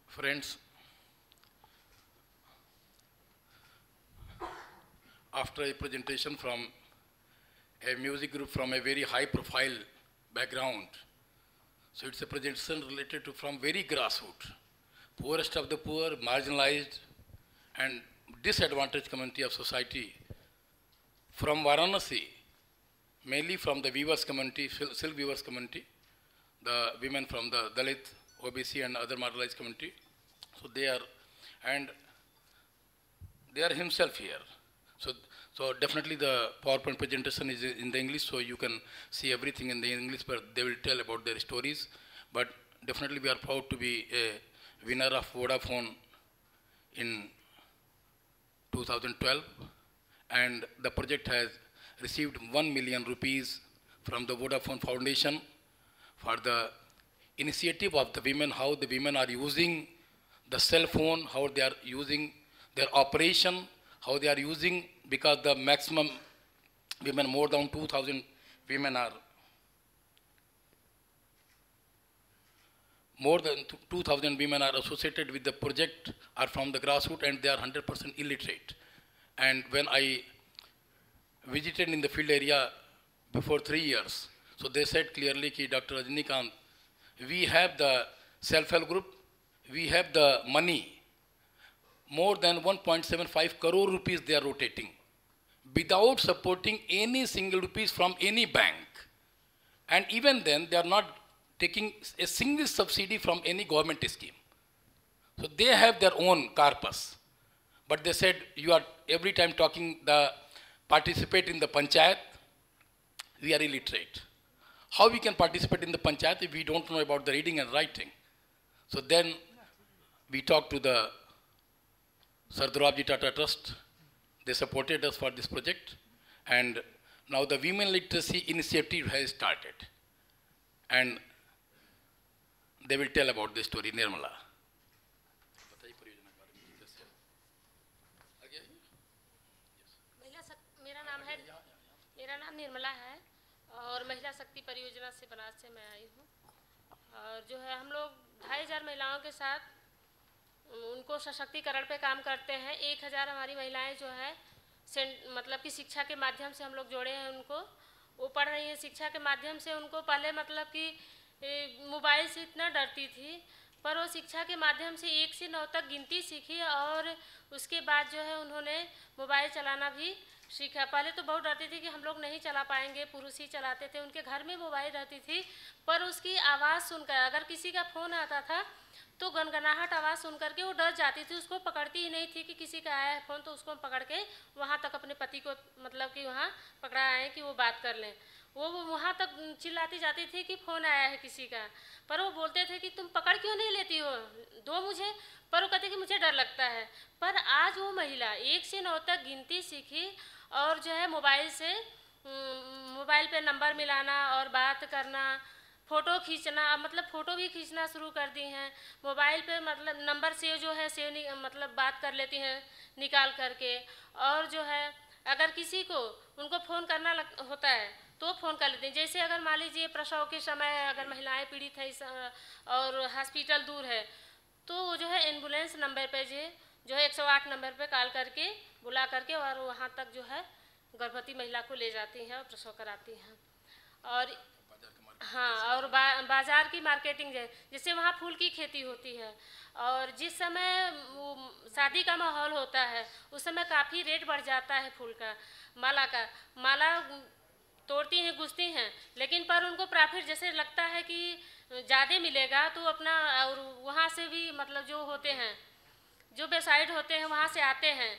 Friends, after a presentation from a music group from a very high profile background, so it's a presentation related to from very grassroots, poorest of the poor, marginalized and disadvantaged community of society from Varanasi, mainly from the weavers community, silk weavers community, the women from the Dalit, OBC and other marginalized community. So they are himself here. So definitely the PowerPoint presentation is in the English, so you can see everything in the English, but they will tell about their stories. But definitely we are proud to be a winner of Vodafone in 2012, and the project has received 1 million rupees from the Vodafone Foundation for the initiative of the women, how the women are using the cell phone, how they are using their operation, how they are using, because the maximum women, more than 2,000 women are, more than 2,000 women are associated with the project, are from the grassroots, and they are 100% illiterate. And when I visited in the field area before 3 years, so they said clearly ki Dr. Rajnikant, we have the self-help group, we have the money, more than 1.75 crore rupees they are rotating, without supporting any single rupees from any bank. And even then, they are not taking a single subsidy from any government scheme. So they have their own corpus. But they said, you are every time talking the participate in the panchayat, we are illiterate. How we can participate in the panchayat if we don't know about the reading and writing? So then we talked to the Sardorabji Tata Trust. They supported us for this project. And now the Women Literacy Initiative has started. And they will tell about this story, Nirmala. मेरा नाम निर्मला है और महिला शक्ति परियोजना से बनारस से मैं आई हूँ। और जो है हम लोग 2,500 महिलाओं के साथ उनको सशक्तिकरण पे काम करते हैं। 1,000 हमारी महिलाएं जो है मतलब कि शिक्षा के माध्यम से हम लोग जोड़े हैं उनको। वो पढ़ रही हैं शिक्षा के माध्यम से। उनको पहले मतलब कि मोबाइल से इतना डरती थी, पर वो शिक्षा के माध्यम से 1 से 9 तक गिनती सीखी और उसके बाद जो है उन्होंने मोबाइल चलाना भी सीखा। पहले तो बहुत डरती थी कि हम लोग नहीं चला पाएंगे, पुरुष ही चलाते थे। उनके घर में मोबाइल रहती थी, पर उसकी आवाज़ सुनकर, अगर किसी का फ़ोन आता था तो गनगनाहट आवाज़ सुन करके वो डर जाती थी। उसको पकड़ती ही नहीं थी कि किसी का आया है फ़ोन, तो उसको पकड़ के वहाँ तक अपने पति को मतलब कि वहाँ पकड़ा आए कि वो बात कर लें। वो वहाँ तक चिल्लाती जाती थी कि फ़ोन आया है किसी का, पर वो बोलते थे कि तुम पकड़ क्यों नहीं लेती हो, दो मुझे। पर वो कहते कि मुझे डर लगता है। पर आज वो महिला 1 से 9 तक गिनती सीखी और जो है मोबाइल से मोबाइल पे नंबर मिलाना और बात करना, फ़ोटो खींचना, मतलब फ़ोटो भी खींचना शुरू कर दी हैं मोबाइल पे। मतलब नंबर सेव जो है मतलब बात कर लेती हैं निकाल करके। और जो है अगर किसी को उनको फ़ोन करना होता है तो फ़ोन कर लेते हैं। जैसे अगर मान लीजिए प्रसव के समय अगर महिलाएं पीड़ित हैं और हॉस्पिटल दूर है, तो वो जो है एम्बुलेंस नंबर पे जो है 108 नंबर पे कॉल करके बुला करके और वहाँ तक जो है गर्भवती महिला को ले जाती हैं और प्रसव कराती हैं। और हाँ, और बाज़ार की मार्केटिंग जैसे वहाँ फूल की खेती होती है और जिस समय शादी का माहौल होता है उस समय काफ़ी रेट बढ़ जाता है फूल का, माला का। माला तोड़ती हैं, गुजती हैं, लेकिन पर उनको प्रॉफिट जैसे लगता है कि ज़्यादा मिलेगा, तो अपना और वहाँ से भी मतलब जो होते हैं, जो वेबसाइट होते हैं वहाँ से आते हैं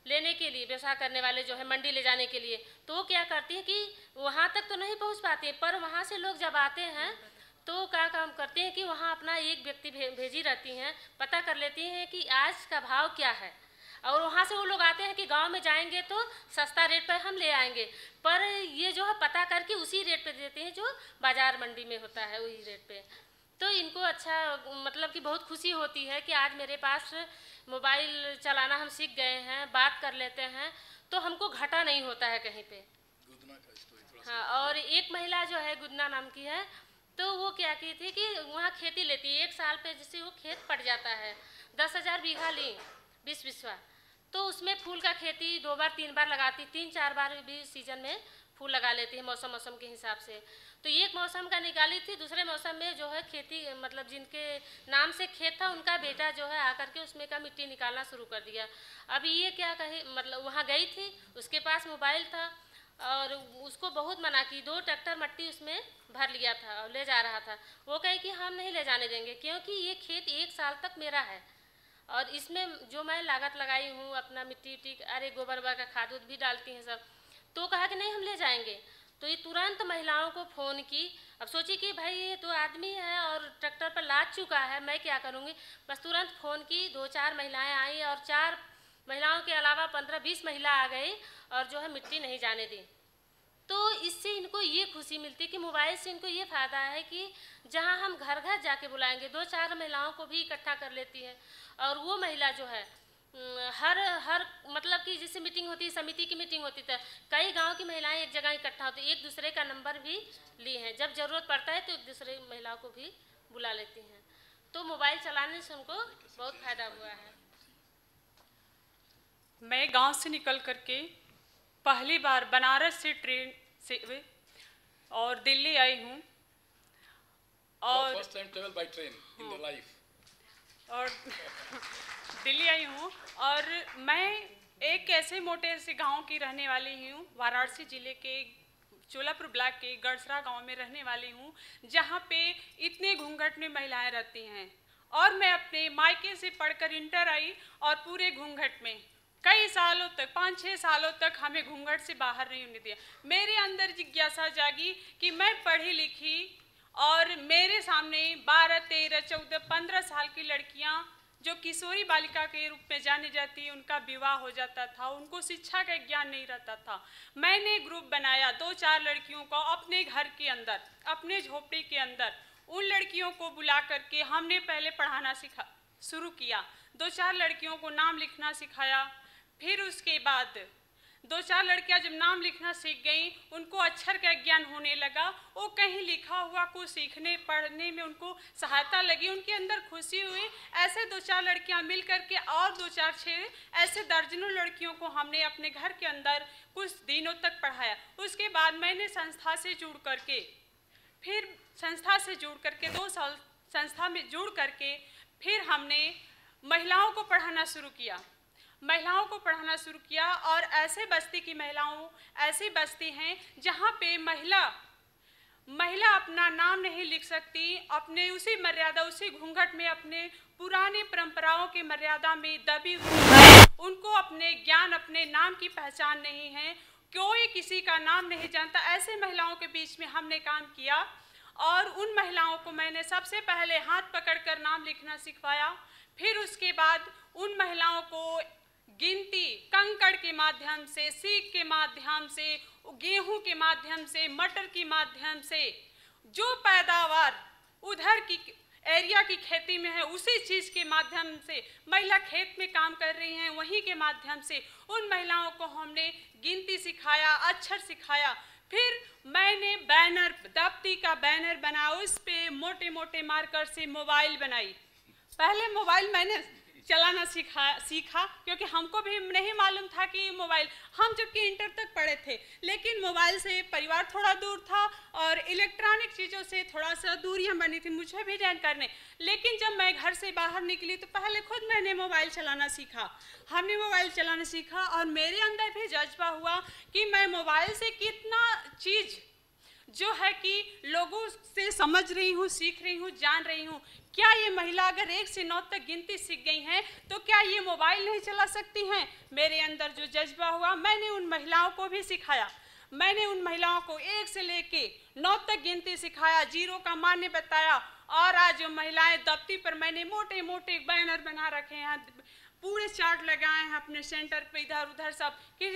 लेने के लिए, व्यवसाय करने वाले जो है मंडी ले जाने के लिए। तो वो क्या करती हैं कि वहाँ तक तो नहीं पहुँच पाती, पर वहाँ से लोग जब आते हैं तो क्या काम करते हैं कि वहाँ अपना एक व्यक्ति भेजी रहती हैं, पता कर लेती हैं कि आज का भाव क्या है। और वहाँ से वो लोग आते हैं कि गांव में जाएंगे तो सस्ता रेट पर हम ले आएंगे, पर ये जो है पता करके उसी रेट पे देते हैं जो बाज़ार मंडी में होता है, वही रेट पे। तो इनको अच्छा मतलब कि बहुत खुशी होती है कि आज मेरे पास मोबाइल चलाना हम सीख गए हैं, बात कर लेते हैं, तो हमको घाटा नहीं होता है कहीं पे। हाँ, और एक महिला जो है गुदना नाम की है, तो वो क्या की थी कि वहाँ खेती लेती है, 1 साल पे जिससे वो खेत पड़ जाता है, 10,000 बीघा ली 20 बिस्वा, तो उसमें फूल का खेती 2 बार 3 बार लगाती, 3-4 बार भी सीजन में फूल लगा लेती है मौसम के हिसाब से। तो एक मौसम का निकाली थी, दूसरे मौसम में जो है खेती मतलब जिनके नाम से खेत था उनका बेटा जो है आकर के उसमें का मिट्टी निकालना शुरू कर दिया। अभी ये क्या कहे, मतलब वहाँ गई थी, उसके पास मोबाइल था और उसको बहुत मना की, 2 ट्रैक्टर मट्टी उसमें भर लिया था और ले जा रहा था। वो कहे कि हम नहीं ले जाने देंगे क्योंकि ये खेत 1 साल तक मेरा है और इसमें जो मैं लागत लगाई हूँ अपना मिट्टी अरे गोबर का खाद भी डालती हैं सब। तो कहा कि नहीं हम ले जाएंगे। तो ये तुरंत महिलाओं को फ़ोन की। अब सोची कि भाई ये तो आदमी है और ट्रैक्टर पर लाद चुका है, मैं क्या करूँगी। बस तुरंत फ़ोन की, 2-4 महिलाएं आई और 4 महिलाओं के अलावा 15-20 महिला आ गई और जो है मिट्टी नहीं जाने दी। तो इससे इनको ये खुशी मिलती कि मोबाइल से इनको ये फ़ायदा है कि जहाँ हम घर घर जाके बुलाएंगे, 2-4 महिलाओं को भी इकट्ठा कर लेती है और वो महिला जो है हर मतलब कि जैसे मीटिंग होती है, समिति की मीटिंग होती है, कई गांव की महिलाएं एक जगह इकट्ठा होती है, एक दूसरे का नंबर भी लिए हैं, जब ज़रूरत पड़ता है तो एक दूसरे महिलाओं को भी बुला लेती हैं। तो मोबाइल चलाने से उनको बहुत फ़ायदा हुआ है। मैं गांव से निकल करके पहली बार बनारस से ट्रेन से और दिल्ली आई हूँ और first time travel by train in the life और दिल्ली आई हूँ और मैं एक ऐसे मोटे से गांव की रहने वाली हूँ, वाराणसी जिले के चोलापुर ब्लॉक के गड़सरा गांव में रहने वाली हूँ, जहाँ पे इतने घूंघट में महिलाएं रहती हैं। और मैं अपने मायके से पढ़कर इंटर आई और पूरे घूंघट में कई सालों तक 5-6 सालों तक हमें घूंघट से बाहर नहीं होने दिया। मेरे अंदर जिज्ञासा जागी कि मैं पढ़ी लिखी और मेरे सामने 12, 13, 14, 15 साल की लड़कियां जो किशोरी बालिका के रूप में जानी जाती है, उनका विवाह हो जाता था, उनको शिक्षा का ज्ञान नहीं रहता था। मैंने ग्रुप बनाया 2-4 लड़कियों को अपने घर के अंदर, अपने झोपड़ी के अंदर, उन लड़कियों को बुला करके हमने पहले पढ़ाना शुरू किया। 2-4 लड़कियों को नाम लिखना सिखाया। फिर उसके बाद 2-4 लड़कियां जब नाम लिखना सीख गईं, उनको अक्षर का ज्ञान होने लगा, वो कहीं लिखा हुआ को सीखने पढ़ने में उनको सहायता लगी, उनके अंदर खुशी हुई। ऐसे 2-4 लड़कियां मिल करके और 2-4-6 ऐसे दर्जनों लड़कियों को हमने अपने घर के अंदर कुछ दिनों तक पढ़ाया। उसके बाद मैंने संस्था से जुड़ करके, फिर संस्था से जुड़ करके 2 साल संस्था में जुड़ करके फिर हमने महिलाओं को पढ़ाना शुरू किया। महिलाओं को पढ़ाना शुरू किया और ऐसे बस्ती की महिलाओं, ऐसी बस्ती हैं जहाँ पे महिला अपना नाम नहीं लिख सकती, अपने उसी मर्यादा, उसी घूंघट में, अपने पुराने परंपराओं की मर्यादा में दबी हुई, उनको अपने ज्ञान, अपने नाम की पहचान नहीं है, कोई किसी का नाम नहीं जानता। ऐसे महिलाओं के बीच में हमने काम किया और उन महिलाओं को मैंने सबसे पहले हाथ पकड़कर नाम लिखना सिखवाया। फिर उसके बाद उन महिलाओं को गिनती कंकड़ के माध्यम से, सीख के माध्यम से, गेहूं के माध्यम से, मटर के माध्यम से, जो पैदावार उधर की एरिया की खेती में है उसी चीज़ के माध्यम से महिला खेत में काम कर रही हैं, वहीं के माध्यम से उन महिलाओं को हमने गिनती सिखाया, अक्षर सिखाया। फिर मैंने बैनर, दफ्ती का बैनर बना, उस पे मोटे मोटे मार्कर से मोबाइल बनाई। पहले मोबाइल मैंने चलाना सीखा क्योंकि हमको भी नहीं मालूम था कि मोबाइल, हम जबकि इंटर तक पढ़े थे, लेकिन मोबाइल से परिवार थोड़ा दूर था और इलेक्ट्रॉनिक चीज़ों से थोड़ा सा दूरियां बनी थी, मुझे भी जानकारी नहीं। लेकिन जब मैं घर से बाहर निकली तो पहले खुद मैंने मोबाइल चलाना सीखा। हमने मोबाइल चलाना सीखा और मेरे अंदर भी जज्बा हुआ कि मैं मोबाइल से कितना चीज़ जो है कि लोगों से समझ रही हूँ, सीख रही हूँ, जान रही हूँ। क्या ये महिला अगर 1 से 9 तक गिनती सीख गई हैं तो क्या ये मोबाइल नहीं चला सकती हैं? मेरे अंदर जो जज्बा हुआ, मैंने उन महिलाओं को भी सिखाया। मैंने उन महिलाओं को 1 से लेके 9 तक गिनती सिखाया, जीरो का मान्य बताया। और आज जो महिलाएं दफ्ती पर मैंने मोटे मोटे बैनर बना रखे हैं, पूरे चार्ट लगाए हैं अपने सेंटर पे इधर उधर सब, कि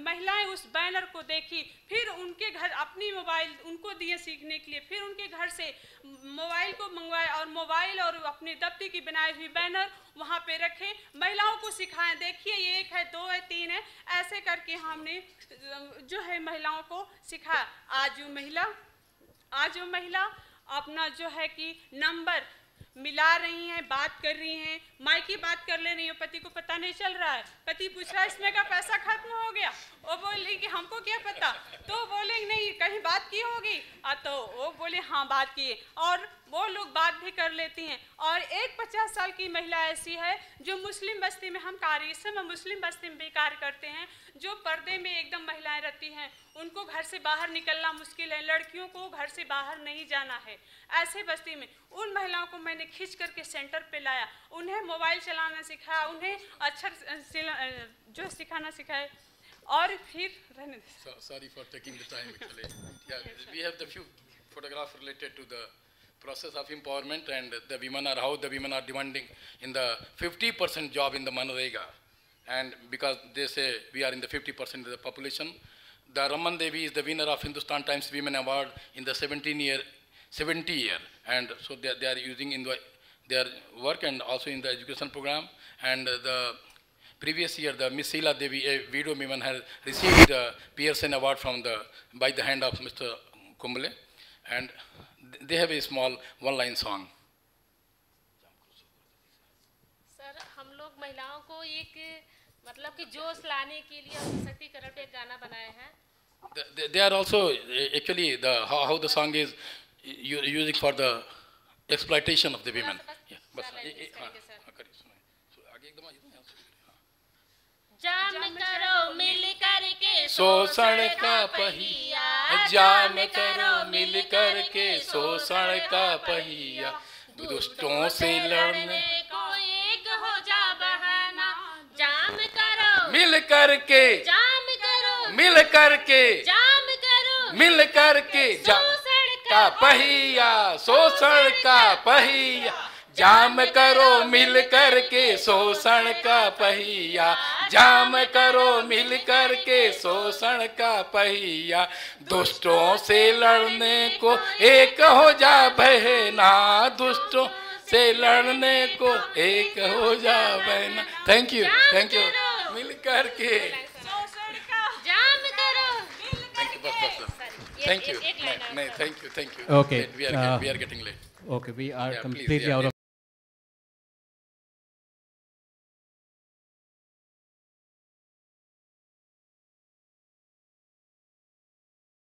महिलाएं उस बैनर को देखी, फिर उनके घर अपनी मोबाइल उनको दिए सीखने के लिए, फिर उनके घर से मोबाइल को मंगवाए और मोबाइल और अपनी दफ्ती की बनाई हुई बैनर वहाँ पे रखे, महिलाओं को सिखाएं, देखिए ये 1 है, 2 है, 3 है, ऐसे करके हमने जो है महिलाओं को सिखाया। आज वो महिला अपना जो है कि नंबर मिला रही हैं, बात कर रही हैं, माई की बात कर ले रही हो, पति को पता नहीं चल रहा है। पति पूछ रहा है इसमें का पैसा खत्म हो गया, वो बोली कि हमको क्या पता, तो बोले नहीं कहीं बात की होगी, तो वो बोले हाँ बात की, और वो लोग बात भी कर लेती हैं। और एक 50 साल की महिला ऐसी है जो मुस्लिम बस्ती में हम कार्य, इस समय मुस्लिम बस्ती में भी कार्य करते हैं, जो पर्दे में एकदम महिलाएं रहती हैं, उनको घर से बाहर निकलना मुश्किल है, लड़कियों को घर से बाहर नहीं जाना है। ऐसे बस्ती में उन महिलाओं को मैंने खींच करके सेंटर पे लाया, उन्हें मोबाइल चलाना सिखाया, उन्हें अक्षर जो सिखाना सिखाए, और फिर रहने दे। Sorry for taking the time actually. Yeah, we have the few photographs related to the process of empowerment, and the women are how the women are demanding in the 50% job in the Manrega, and because they say we are in the 50% of the population. The Raman Devi is the winner of Hindustan Times Women Award in the 70 year, and so they are using in their work and also in the education program. And the previous year, the Miss Sheila Devi, a widow woman, has received the Pearson Award by the hand of Mr. Kumbale, and they have a small one-line song. Sir, हम लोग महिलाओं को एक मतलब कि जोश लाने के लिए सशक्तिकरण पे एक गाना बनाए हैं। They are also actually how the song is using for the exploitation of the women. Yeah, but जाम करो मिल करके शोषण का पहिया, जाम करो मिल करके शोषण का पहिया, दुष्टों से लड़ने को एक हो जा बहाना, जाम करो मिल करके, जाम करो मिल करके, जाम करो मिल करके, शोषण का पहिया, शोषण का पहिया, जाम करो मिल करके शोषण का पहिया, जाम करो मिल करके शोषण का पहिया, दुष्टों से लड़ने को एक हो जा बहना, दुष्टों से लड़ने को एक हो जा बहना। थैंक यू मिल करके जाम करो। थैंक यू नहीं thank you Okay, we are getting late. Okay, we are Yeah, please, completely yeah, out of